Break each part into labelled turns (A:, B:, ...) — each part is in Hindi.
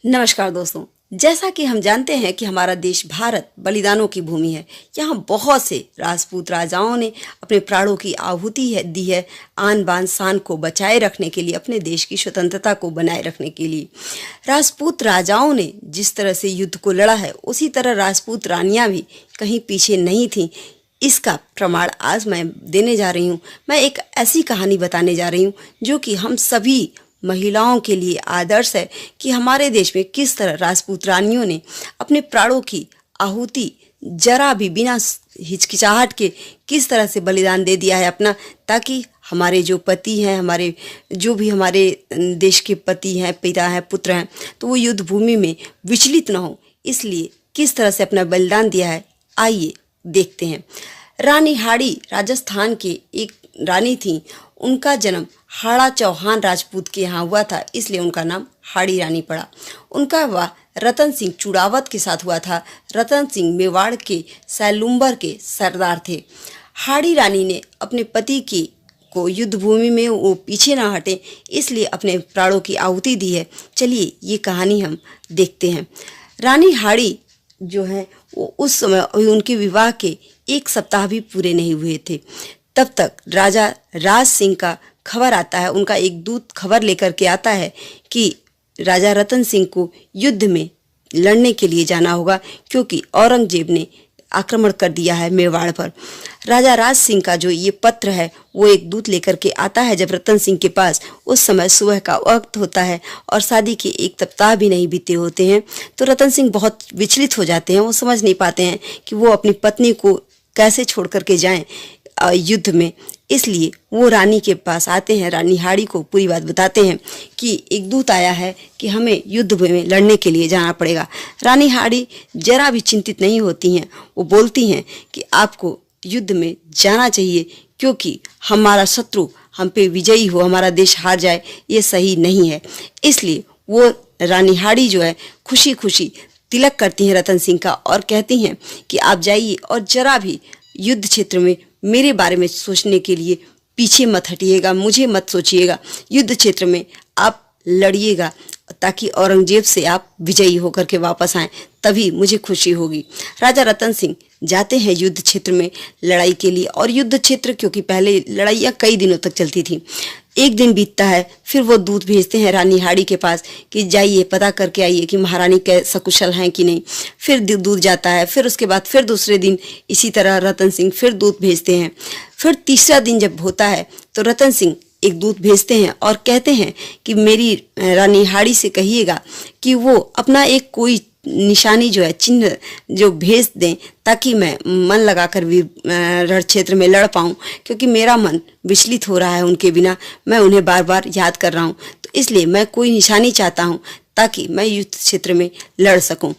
A: नमस्कार दोस्तों। जैसा कि हम जानते हैं कि हमारा देश भारत बलिदानों की भूमि है। यहाँ बहुत से राजपूत राजाओं ने अपने प्राणों की आहुति दी है आन बान शान को बचाए रखने के लिए, अपने देश की स्वतंत्रता को बनाए रखने के लिए। राजपूत राजाओं ने जिस तरह से युद्ध को लड़ा है, उसी तरह राजपूत रानियां भी कहीं पीछे नहीं थीं। इसका प्रमाण आज मैं देने जा रही हूँ। मैं एक ऐसी कहानी बताने जा रही हूँ जो कि हम सभी महिलाओं के लिए आदर्श है कि हमारे देश में किस तरह राजपूत रानियों ने अपने प्राणों की आहुति जरा भी बिना हिचकिचाहट के किस तरह से बलिदान दे दिया है अपना, ताकि हमारे जो पति हैं, हमारे जो भी हमारे देश के पति हैं, पिता हैं, पुत्र हैं, तो वो युद्ध भूमि में विचलित न हो। इसलिए किस तरह से अपना बलिदान दिया है, आइए देखते हैं। रानी हाड़ी राजस्थान के एक रानी थी। उनका जन्म हाड़ा चौहान राजपूत के यहाँ हुआ था, इसलिए उनका नाम हाड़ी रानी पड़ा। उनका विवाह रतन सिंह चुड़ावत के साथ हुआ था। रतन सिंह मेवाड़ के सैलुम्बर के सरदार थे। हाड़ी रानी ने अपने पति को युद्ध भूमि में वो पीछे ना हटे, इसलिए अपने प्राणों की आहुति दी है। चलिए ये कहानी हम देखते हैं। रानी हाड़ी जो है वो उस समय उनके विवाह के 1 सप्ताह भी पूरे नहीं हुए थे। तब तक राजा राज सिंह का खबर आता है। उनका एक दूत खबर लेकर के आता है कि राजा रतन सिंह को युद्ध में लड़ने के लिए जाना होगा, क्योंकि औरंगजेब ने आक्रमण कर दिया है मेवाड़ पर। राजा राज सिंह का जो ये पत्र है वो एक दूत लेकर के आता है जब रतन सिंह के पास। उस समय सुबह का वक्त होता है और शादी के 1 सप्ताह भी नहीं बीते होते हैं। तो रतन सिंह बहुत विचलित हो जाते हैं। वो समझ नहीं पाते हैं कि वो अपनी पत्नी को कैसे छोड़ करके जाएं युद्ध में। इसलिए वो रानी के पास आते हैं, रानी हाड़ी को पूरी बात बताते हैं कि एक दूत आया है कि हमें युद्ध में लड़ने के लिए जाना पड़ेगा। रानी हाड़ी जरा भी चिंतित नहीं होती हैं। वो बोलती हैं कि आपको युद्ध में जाना चाहिए, क्योंकि हमारा शत्रु हम पे विजयी हो, हमारा देश हार जाए, ये सही नहीं है। इसलिए वो रानी हाड़ी जो है खुशी खुशी तिलक करती हैं रतन सिंह का और कहती हैं कि आप जाइए और जरा भी युद्ध क्षेत्र में मेरे बारे में सोचने के लिए पीछे मत हटिएगा, मुझे मत सोचिएगा। युद्ध क्षेत्र में आप लड़िएगा ताकि औरंगजेब से आप विजयी होकर के वापस आएं, तभी मुझे खुशी होगी। राजा रतन सिंह जाते हैं युद्ध क्षेत्र में लड़ाई के लिए। और युद्ध क्षेत्र, क्योंकि पहले लड़ाइयाँ कई दिनों तक चलती थी, एक दिन बीतता है, फिर वो दूत भेजते हैं रानी हाड़ी के पास कि जाइए पता करके आइए कि महारानी के सकुशल हैं कि नहीं। फिर दूत जाता है। फिर उसके बाद फिर दूसरे दिन इसी तरह रतन सिंह फिर दूत भेजते हैं। फिर तीसरा दिन जब होता है तो रतन सिंह एक दूत भेजते हैं और कहते हैं कि मेरी रानी हाड़ी से कहिएगा कि वो अपना एक कोई निशानी जो है, चिन्ह जो भेज दें, ताकि मैं मन लगाकर भी रण क्षेत्र में लड़ पाऊँ, क्योंकि मेरा मन विचलित हो रहा है उनके बिना। मैं उन्हें बार बार याद कर रहा हूँ, तो इसलिए मैं कोई निशानी चाहता हूँ ताकि मैं युद्ध क्षेत्र में लड़ सकूँ।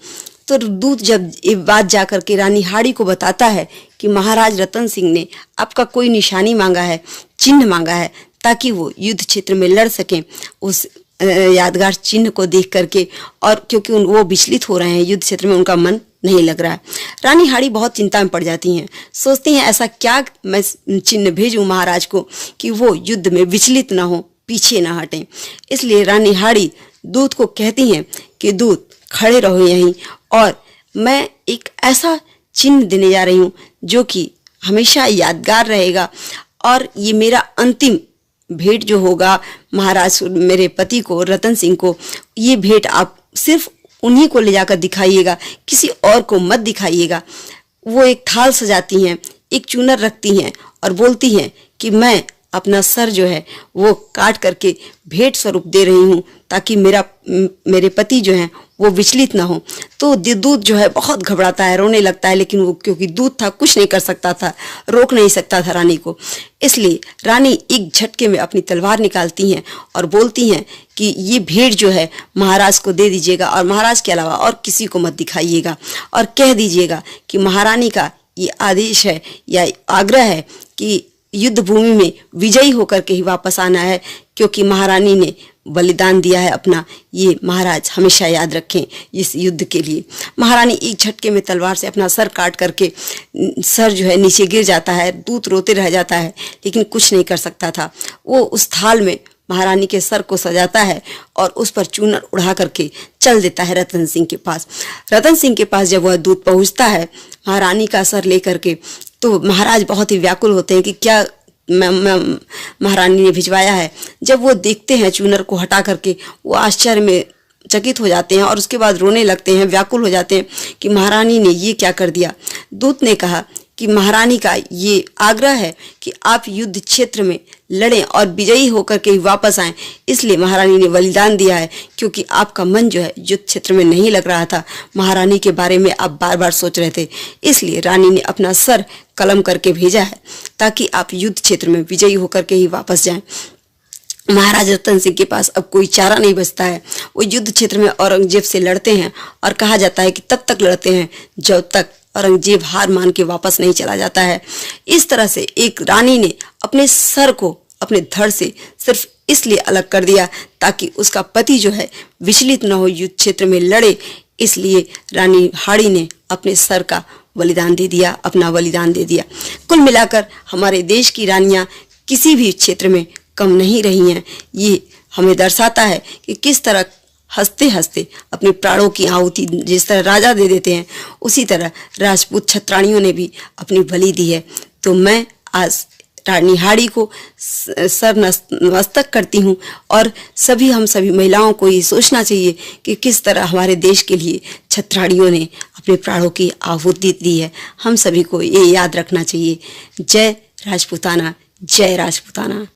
A: तो दूत जब ये बात जाकर के रानी हाड़ी को बताता है कि महाराज रतन सिंह ने आपका कोई निशानी मांगा है, चिन्ह मांगा है, ताकि वो युद्ध क्षेत्र में लड़ सकें उस यादगार चिन्ह को देख करके, और क्योंकि वो विचलित हो रहे हैं युद्ध क्षेत्र में, उनका मन नहीं लग रहा है। रानी हाड़ी बहुत चिंता में पड़ जाती हैं। सोचती हैं ऐसा क्या मैं चिन्ह भेजूं महाराज को कि वो युद्ध में विचलित ना हो, पीछे ना हटें। इसलिए रानी हाड़ी दूत को कहती हैं कि दूत खड़े रहो यहीं, और मैं एक ऐसा चिन्ह देने जा रही हूँ जो कि हमेशा यादगार रहेगा, और ये मेरा अंतिम भेंट जो होगा महाराज मेरे पति को, रतन सिंह को, ये भेंट आप सिर्फ उन्हीं को ले जाकर दिखाइएगा, किसी और को मत दिखाइएगा। वो एक थाल सजाती हैं, एक चूनर रखती हैं और बोलती हैं कि मैं अपना सर जो है वो काट करके भेंट स्वरूप दे रही हूँ, ताकि मेरे पति जो हैं वो विचलित ना हो। तो दूत जो है बहुत घबराता है, रोने लगता है, लेकिन वो क्योंकि दूत था कुछ नहीं कर सकता था, रोक नहीं सकता था रानी को। इसलिए रानी एक झटके में अपनी तलवार निकालती हैं और बोलती हैं कि ये भेंट जो है महाराज को दे दीजिएगा, और महाराज के अलावा और किसी को मत दिखाइएगा, और कह दीजिएगा कि महारानी का ये आदेश है या आग्रह है कि युद्ध भूमि में विजयी होकर के ही वापस आना है, क्योंकि महारानी ने बलिदान दिया है अपना, ये महाराज हमेशा याद रखें इस युद्ध के लिए। महारानी एक झटके में तलवार से अपना सर काट करके सर जो है नीचे गिर जाता है। दूत रोते रह जाता है, लेकिन कुछ नहीं कर सकता था। वो उस थाल में महारानी के सर को सजाता है और उस पर चूनर उड़ा करके चल देता है रतन सिंह के पास। रतन सिंह के पास जब वह दूत पहुंचता है महारानी का सर लेकर के, तो महाराज बहुत ही व्याकुल होते हैं कि क्या महारानी ने भिजवाया है। जब वो देखते हैं चूनर को हटा करके, वो आश्चर्य में चकित हो जाते हैं और उसके बाद रोने लगते हैं, व्याकुल हो जाते हैं कि महारानी ने ये क्या कर दिया। दूत ने कहा कि महारानी का ये आग्रह है कि आप युद्ध क्षेत्र में लड़ें और विजयी होकर के वापस आएं, इसलिए महारानी ने बलिदान दिया है, क्योंकि आपका मन जो है युद्ध क्षेत्र में नहीं लग रहा था, महारानी के बारे में आप बार बार सोच रहे थे, इसलिए रानी ने अपना सर कलम करके भेजा है ताकि आप युद्ध क्षेत्र में विजयी होकर के ही वापस जाएं। महाराज रतन सिंह के पास अब कोई चारा नहीं बचता है। वो युद्ध क्षेत्र में औरंगजेब से लड़ते हैं और कहा जाता है कि तब तक लड़ते हैं जब तक औरंगजेब हार मान के वापस नहीं चला जाता है। इस तरह से एक रानी ने अपने सर को अपने धड़ से सिर्फ इसलिए अलग कर दिया ताकि उसका पति जो है विचलित न हो, युद्ध क्षेत्र में लड़े, इसलिए रानी हाड़ी ने अपने सर का बलिदान दे दिया, अपना बलिदान दे दिया। कुल मिलाकर हमारे देश की रानियां किसी भी क्षेत्र में कम नहीं रही हैं। ये हमें दर्शाता है कि किस तरह हंसते हंसते अपने प्राणों की आहुति जिस तरह राजा दे देते हैं, उसी तरह राजपूत छत्राणियों ने भी अपनी बलि दी है। तो मैं आज रानी हाड़ी को सर नतमस्तक करती हूँ और हम सभी महिलाओं को ये सोचना चाहिए कि किस तरह हमारे देश के लिए छत्राणियों ने अपने प्राणों की आहुति दी है। हम सभी को ये याद रखना चाहिए। जय राजपूताना, जय राजपूताना।